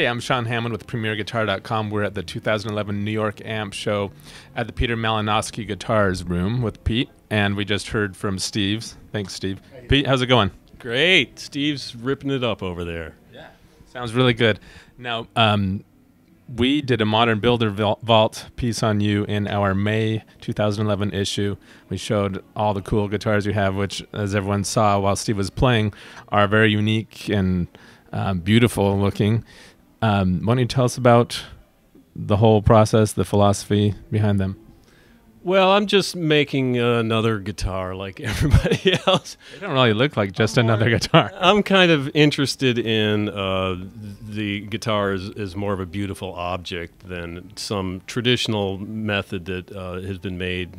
I'm Sean Hammond with PremierGuitar.com. We're at the 2011 New York Amp Show at the Peter Malinoski Guitars room with Pete, and we just heard from Steve. Thanks, Steve. Hey. Pete, how's it going? Great. Steve's ripping it up over there. Yeah. Sounds really good. Now, we did a Modern Builder Vault piece on you in our May 2011 issue. We showed all the cool guitars you have, which, as everyone saw while Steve was playing, are very unique and beautiful looking. Why don't you tell us about the whole process, the philosophy behind them? Well, I'm just making another guitar like everybody else. They don't really look like just another guitar. I'm kind of interested in the guitar as more of a beautiful object than some traditional method that has been made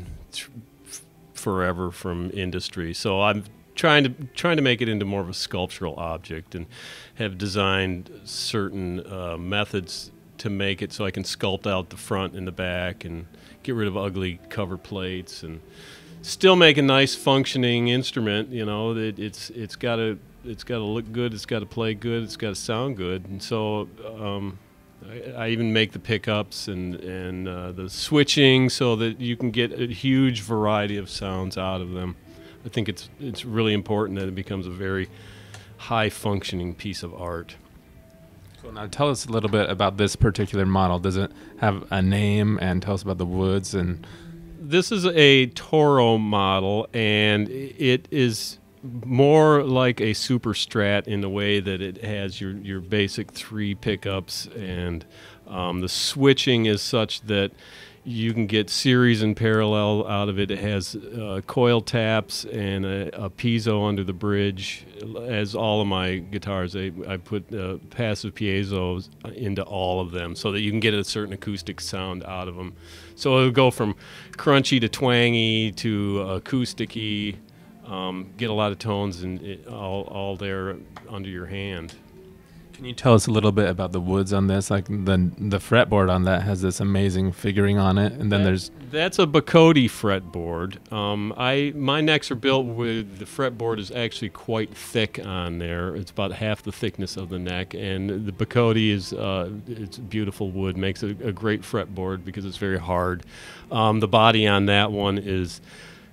forever from industry. So I'm trying to make it into more of a sculptural object, and have designed certain methods to make it so I can sculpt out the front and the back and get rid of ugly cover plates and still make a nice functioning instrument. You know, it's got to look good, it's got to play good, it's got to sound good. And so I even make the pickups and the switching so that you can get a huge variety of sounds out of them. I think it's really important that it becomes a very high-functioning piece of art. So now tell us a little bit about this particular model. Does it have a name, and tell us about the woods? And this is a Toro model, and it is more like a Super Strat in the way that it has your basic 3 pickups, and the switching is such that you can get series and parallel out of it. It has coil taps and a piezo under the bridge. As all of my guitars, I put passive piezos into all of them so that you can get a certain acoustic sound out of them. So it'll go from crunchy to twangy to acousticy, get a lot of tones and all there under your hand. Can you tell us a little bit about the woods on this? Like the fretboard on that has this amazing figuring on it, and then that's a Bacote fretboard. My necks are built with the fretboard is actually quite thick on there. It's about half the thickness of the neck, and the Bacote is it's beautiful wood, makes it a great fretboard because it's very hard. The body on that one is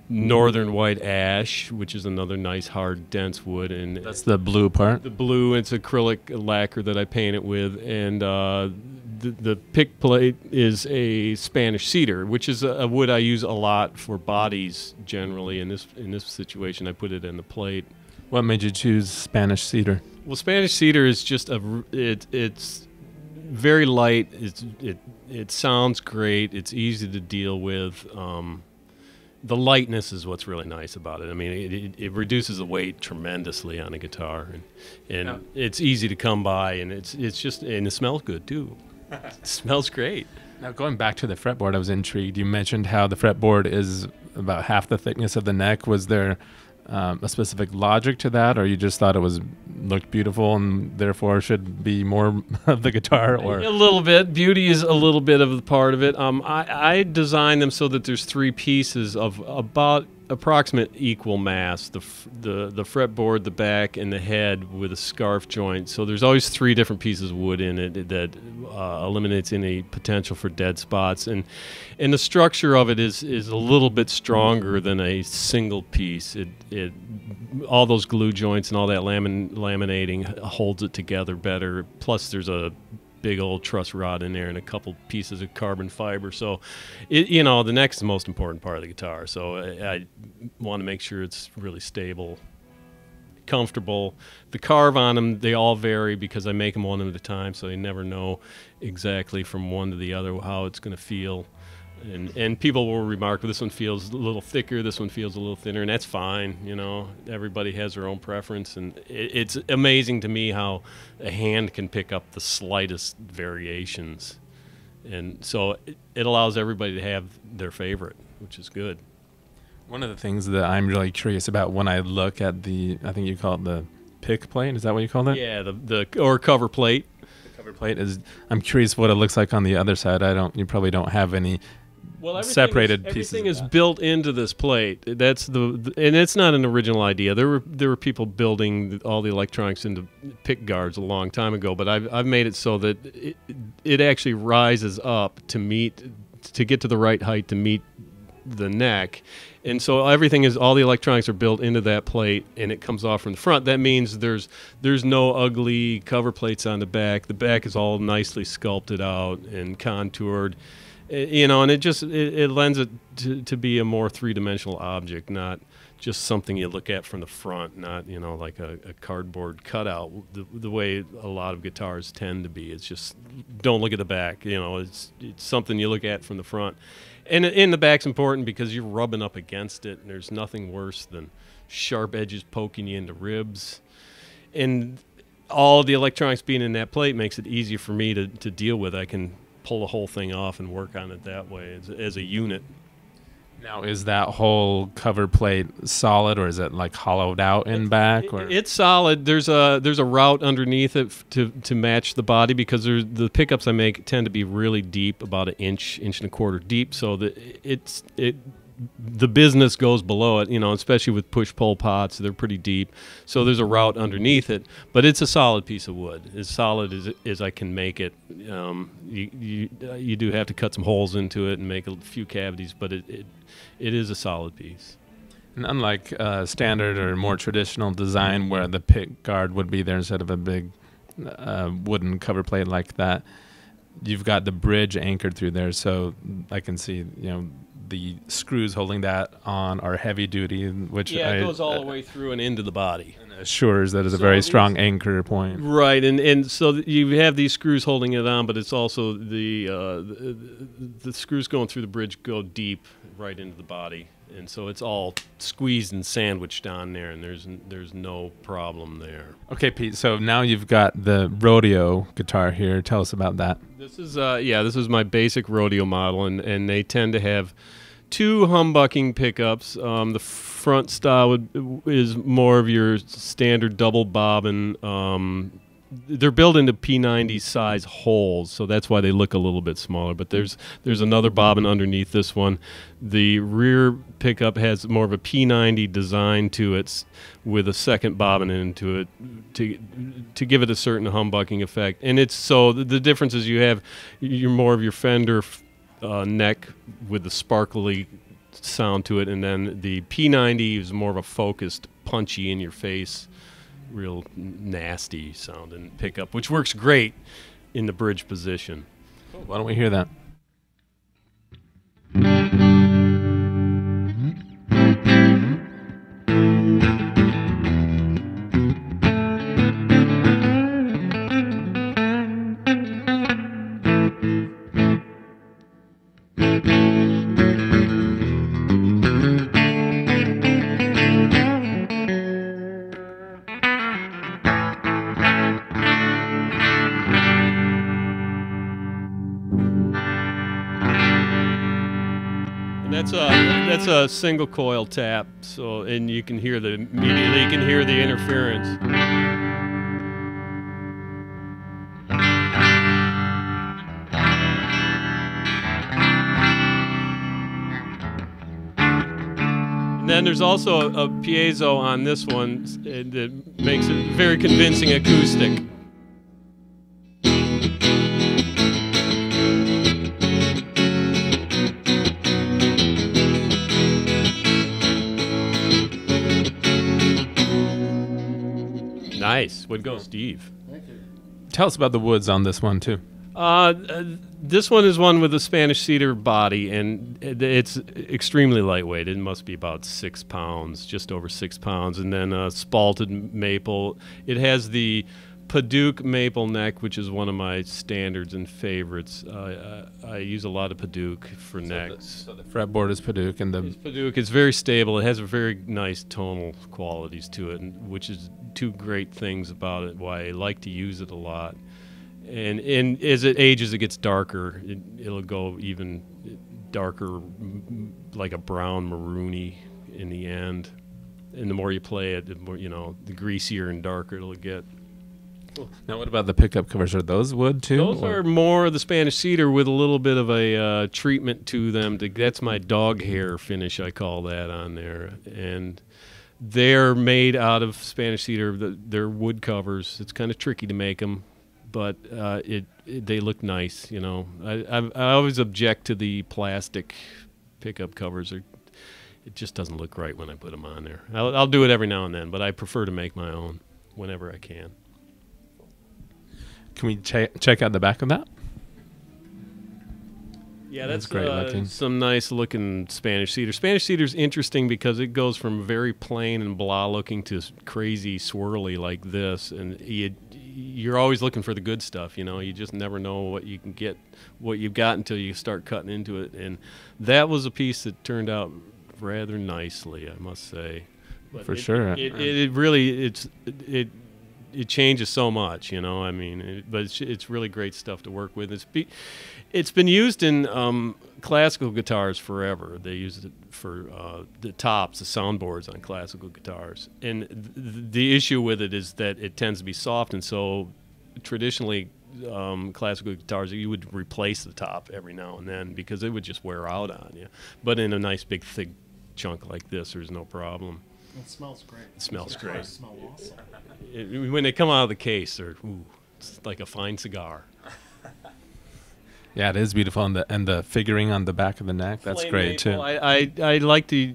Northern White Ash, which is another nice, hard, dense wood, and that's the blue part. The blue, it's acrylic lacquer that I paint it with, and the pick plate is a Spanish cedar, which is a wood I use a lot for bodies generally. In this situation, I put it in the plate. What made you choose Spanish cedar? Well, Spanish cedar is just it's very light. It sounds great. It's easy to deal with. The lightness is what's really nice about it. I mean, it reduces the weight tremendously on a guitar, and it's easy to come by, and it's just, and it smells good too. It smells great. Now, going back to the fretboard, I was intrigued. You mentioned how the fretboard is about half the thickness of the neck. Was there a specific logic to that, or you just thought it looked beautiful and therefore should be more of the guitar? Or a little bit. Beauty is a little bit of the part of it. I designed them so that there's 3 pieces of about approximate equal mass: the fretboard, the back, and the head with a scarf joint. So there's always 3 different pieces of wood in it that eliminates any potential for dead spots. And the structure of it is a little bit stronger than a single piece. All those glue joints and all that laminating holds it together better. Plus, there's a big old truss rod in there and a couple pieces of carbon fiber. So, the neck's the most important part of the guitar. So I want to make sure it's really stable, comfortable. The carve on them, they all vary because I make them one at a time, so you never know exactly from one to the other how it's going to feel. And people will remark, well, this one feels a little thicker, this one feels a little thinner, and that's fine. Everybody has their own preference, and it's amazing to me how a hand can pick up the slightest variations. And so it allows everybody to have their favorite, which is good. One of the things that I'm really curious about when I look at I think you call it the pick plate, is that what you call it? Yeah, or cover plate. The cover plate is, I'm curious what it looks like on the other side. You probably don't have any Well, separated pieces. Everything is built into this plate. That's and it's not an original idea. There were people building all the electronics into pick guards a long time ago, but I've made it so that it actually rises up to get to the right height to meet the neck. And so all the electronics are built into that plate, and it comes off from the front. That means there's no ugly cover plates on the back. The back is all nicely sculpted out and contoured. And it lends it to be a more three-dimensional object, not just something you look at from the front, not like a cardboard cutout. The way a lot of guitars tend to be, it's just don't look at the back. It's something you look at from the front, and in the back's important because you're rubbing up against it, and there's nothing worse than sharp edges poking you into ribs, and all the electronics being in that plate makes it easier for me to deal with. I can pull the whole thing off and work on it that way as a unit. Now, is that whole cover plate solid, or is it like hollowed out in back? Or it's solid. There's a route underneath it to match the body, because the pickups I make tend to be really deep, about an inch and a quarter deep, so that the business goes below it, especially with push-pull pots. They're pretty deep. So there's a route underneath it, but it's a solid piece of wood, as solid as I can make it. You do have to cut some holes into it and make a few cavities, but it is a solid piece. And unlike standard or more traditional design where the pick guard would be there instead of a big wooden cover plate like that, you've got the bridge anchored through there, so I can see, the screws holding that on are heavy duty, which it goes all the way through and into the body. And assures that it's a very strong anchor point. Right, and so you have these screws holding it on, but it's also the screws going through the bridge go deep right into the body, and so it's all squeezed and sandwiched on there, and there's no problem there. Okay, Pete. So now you've got the Rodeo guitar here. Tell us about that. This is my basic Rodeo model, and they tend to have two humbucking pickups. The front style is more of your standard double bobbin. They're built into P90 size holes, so that's why they look a little bit smaller. But there's another bobbin underneath this one. The rear pickup has more of a P90 design to it, with a second bobbin into it to give it a certain humbucking effect. And it's so the difference is you're more of your Fender neck with the sparkly sound to it, and then the P90 is more of a focused, punchy, in your face, real nasty sounding pickup, which works great in the bridge position. Cool. Why don't we hear that? That's a single coil tap, and you can hear immediately you can hear the interference. And then there's also a piezo on this one that makes it very convincing acoustic. Nice. Would go, Steve. Thank you. Tell us about the woods on this one, too. This one is one with a Spanish cedar body, and it's extremely lightweight. It must be about 6 pounds, just over 6 pounds. And then spalted maple. It has the Paduke maple neck, which is one of my standards and favorites. I use a lot of Paduke for necks. So the fretboard is Paduke, and It's Paduke. It's very stable. It has a very nice tonal qualities to it, which is two great things about it, why I like to use it a lot. And as it ages, it gets darker. It'll go even darker, like a brown maroony in the end. And the more you play it, the more, the greasier and darker it'll get. Now, what about the pickup covers? Are those wood too? Those are more of the Spanish cedar with a little bit of a treatment to them. That's my dog hair finish, I call that, on there. And they're made out of Spanish cedar. They're wood covers. It's kind of tricky to make them, but they look nice. You know, I always object to the plastic pickup covers. It just doesn't look right when I put them on there. I'll do it every now and then, but I prefer to make my own whenever I can. Can we check out the back of that? Yeah, that's great looking. Some nice looking Spanish cedar. Spanish cedar is interesting because it goes from very plain and blah looking to crazy swirly like this, and you're always looking for the good stuff. You know, you just never know what you can get, what you've got until you start cutting into it. And that was a piece that turned out rather nicely, I must say. But For sure. It really it changes so much, you know. I mean, but it's really great stuff to work with. It's been used in classical guitars forever. They use it for the tops, the soundboards on classical guitars. And the issue with it is that it tends to be soft, and so traditionally classical guitars, you would replace the top every now and then because it would just wear out on you. But in a nice big thick chunk like this, there's no problem. It smells great. It smells great. It smells awesome. When they come out of the case, it's like a fine cigar. Yeah, it is beautiful, and the figuring on the back of the neck, that's Flame great maple, too. I like to,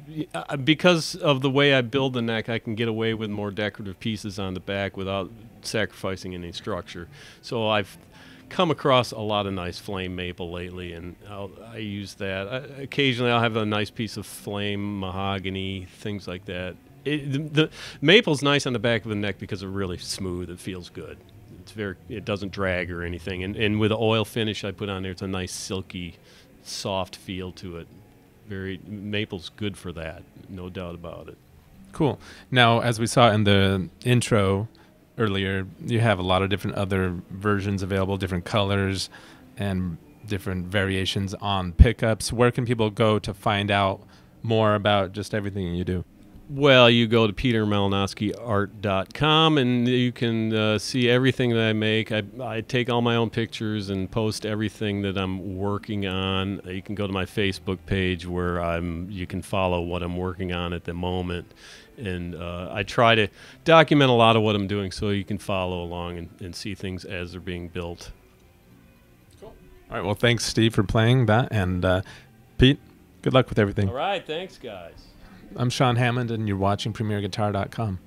because of the way I build the neck, I can get away with more decorative pieces on the back without sacrificing any structure. So I've come across a lot of nice flame maple lately, and I use that. Occasionally I'll have a nice piece of flame mahogany, things like that. The maple's nice on the back of the neck because it's really smooth. It feels good. It doesn't drag or anything. And with the oil finish I put on there, it's a nice silky, soft feel to it. Maple's good for that, no doubt about it. Cool. Now, as we saw in the intro earlier, you have a lot of different other versions available, different colors and different variations on pickups. Where can people go to find out more about just everything you do? Well, you go to petermalinoskiart.com and you can see everything that I make. I take all my own pictures and post everything that I'm working on. You can go to my Facebook page where you can follow what I'm working on at the moment. And I try to document a lot of what I'm doing so you can follow along and see things as they're being built. Cool. All right, well, thanks, Steve, for playing that. And Pete, good luck with everything. All right, thanks, guys. I'm Sean Hammond, and you're watching PremierGuitar.com.